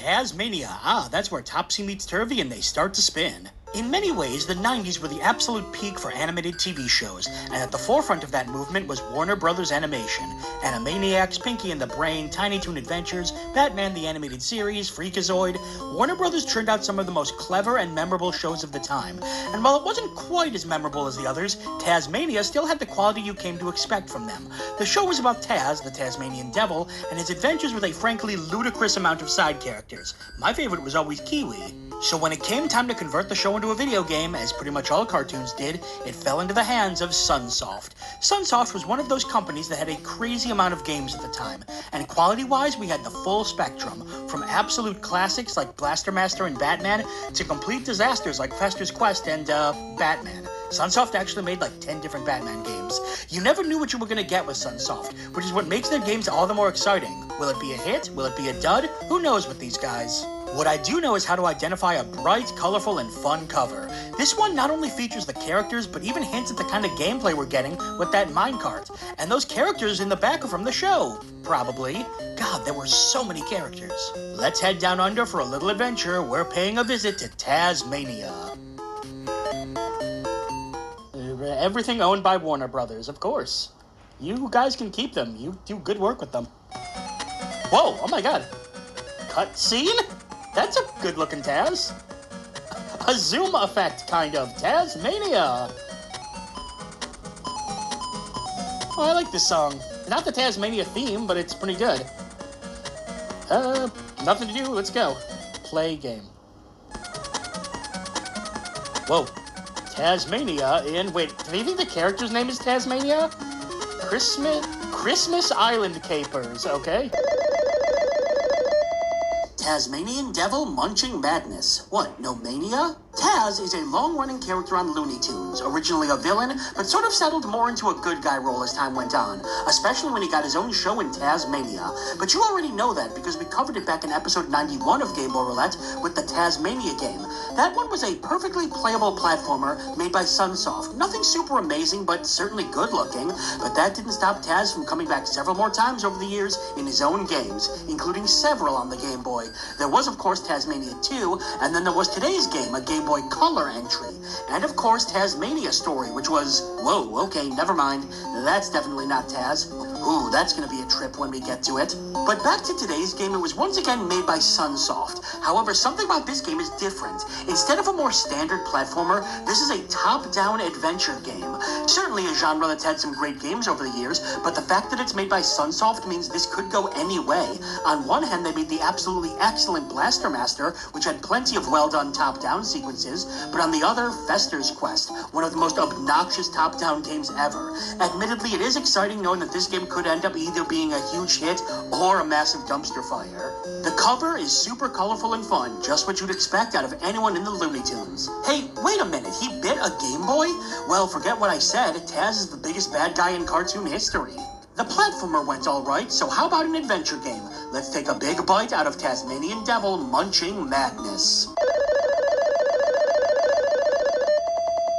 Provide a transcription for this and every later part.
Tasmania, that's where Topsy meets Turvy and they start to spin. In many ways, the 90s were the absolute peak for animated TV shows, and at the forefront of that movement was Warner Brothers Animation. Animaniacs, Pinky and the Brain, Tiny Toon Adventures, Batman the Animated Series, Freakazoid. Warner Brothers turned out some of the most clever and memorable shows of the time. And while it wasn't quite as memorable as the others, Tasmania still had the quality you came to expect from them. The show was about Taz, the Tasmanian devil, and his adventures with a frankly ludicrous amount of side characters. My favorite was always Kiwi. So when it came time to convert the show into a video game, as pretty much all cartoons did, it fell into the hands of Sunsoft. Sunsoft was one of those companies that had a crazy amount of games at the time, and quality-wise we had the full spectrum, from absolute classics like Blaster Master and Batman, to complete disasters like Fester's Quest and, Batman. Sunsoft actually made like 10 different Batman games. You never knew what you were going to get with Sunsoft, which is what makes their games all the more exciting. Will it be a hit? Will it be a dud? Who knows with these guys? What I do know is how to identify a bright, colorful, and fun cover. This one not only features the characters, but even hints at the kind of gameplay we're getting with that minecart. And those characters in the back are from the show. Probably. God, there were so many characters. Let's head down under for a little adventure. We're paying a visit to Tasmania. Everything owned by Warner Brothers, of course. You guys can keep them. You do good work with them. Whoa, oh my god. Cutscene? That's a good-looking Taz. A zoom effect, kind of. Tasmania. Oh, I like this song. Not the Tasmania theme, but it's pretty good. Nothing to do. Let's go. Play game. Whoa. Tasmania in... Wait, do you think the character's name is Tasmania? Christmas Island Capers, okay. Tasmanian Devil Munching Madness. What, no mania? Taz is a long-running character on Looney Tunes, originally a villain, but sort of settled more into a good guy role as time went on, especially when he got his own show in Tasmania. But you already know that because we covered it back in episode 91 of Game Boy Roulette with the Tasmania game. That one was a perfectly playable platformer made by Sunsoft. Nothing super amazing, but certainly good-looking. But that didn't stop Taz from coming back several more times over the years in his own games, including several on the Game Boy. There was, of course, Tasmania 2, and then there was today's game, a Game Boy Color entry. And, of course, Tasmania Story, which was... Whoa, okay, never mind. That's definitely not Taz. Ooh, that's gonna be a trip when we get to it. But back to today's game, it was once again made by Sunsoft. However, something about this game is different. Instead of a more standard platformer, this is a top-down adventure game. Certainly a genre that's had some great games over the years, but the fact that it's made by Sunsoft means this could go any way. On one hand, they made the absolutely excellent Blaster Master, which had plenty of well-done top-down sequences, but on the other, Fester's Quest, one of the most obnoxious top-down games ever. Admittedly, it is exciting knowing that this game could end up either being a huge hit or a massive dumpster fire. The cover is super colorful and fun, just what you'd expect out of anyone in the Looney Tunes. Hey, wait a minute, he bit a Game Boy? Well, forget what I said, Taz is the biggest bad guy in cartoon history. The platformer went alright, so how about an adventure game? Let's take a big bite out of Tasmanian Devil Munching Madness.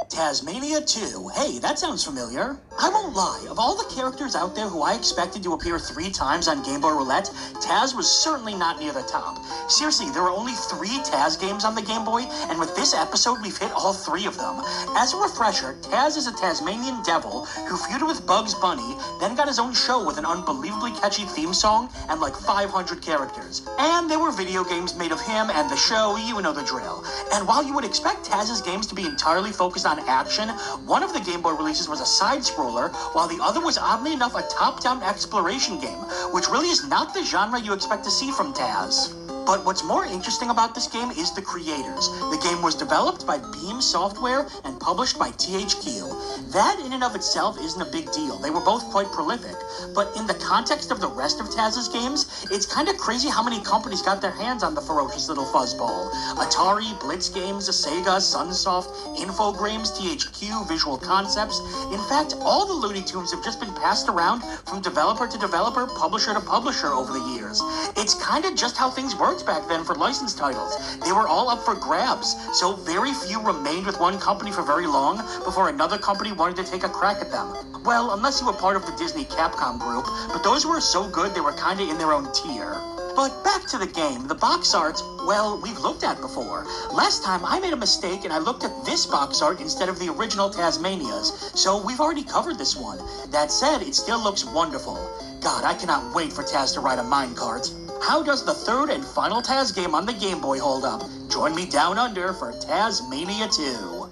Tasmania 2. Hey, that sounds familiar. I won't lie, of all the characters out there who I expected to appear 3 times on Game Boy Roulette, Taz was certainly not near the top. Seriously, there are only 3 Taz games on the Game Boy, and with this episode, we've hit all 3 of them. As a refresher, Taz is a Tasmanian devil who feuded with Bugs Bunny, then got his own show with an unbelievably catchy theme song and like 500 characters. And there were video games made of him and the show, you know the drill. And while you would expect Taz's games to be entirely focused on action, one of the Game Boy releases was a side-scroller, while the other was oddly enough a top-down exploration game, which really is not the genre you expect to see from Taz. But what's more interesting about this game is the creators. The game was developed by Beam Software and published by THQ. That in and of itself isn't a big deal. They were both quite prolific. But in the context of the rest of Taz's games, it's kind of crazy how many companies got their hands on the ferocious little fuzzball. Atari, Blitz Games, Sega, Sunsoft, Infogrames, THQ, Visual Concepts. In fact, all the Looney Tunes have just been passed around from developer to developer, publisher to publisher over the years. It's kind of just how things worked back then for licensed titles. They were all up for grabs, so very few remained with one company for very long before another company wanted to take a crack at them. Well, unless you were part of the Disney Capcom group, but those were so good they were kinda in their own tier. But back to the game, the box art, well, we've looked at before. Last time I made a mistake and I looked at this box art instead of the original Tasmania's, so we've already covered this one. That said, it still looks wonderful. God, I cannot wait for Taz to ride a minecart. How does the third and final Taz game on the Game Boy hold up? Join me down under for Tasmania 2.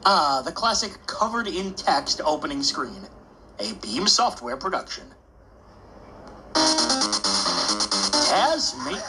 Ah, the classic covered in text opening screen. A Beam Software production. Tasmania...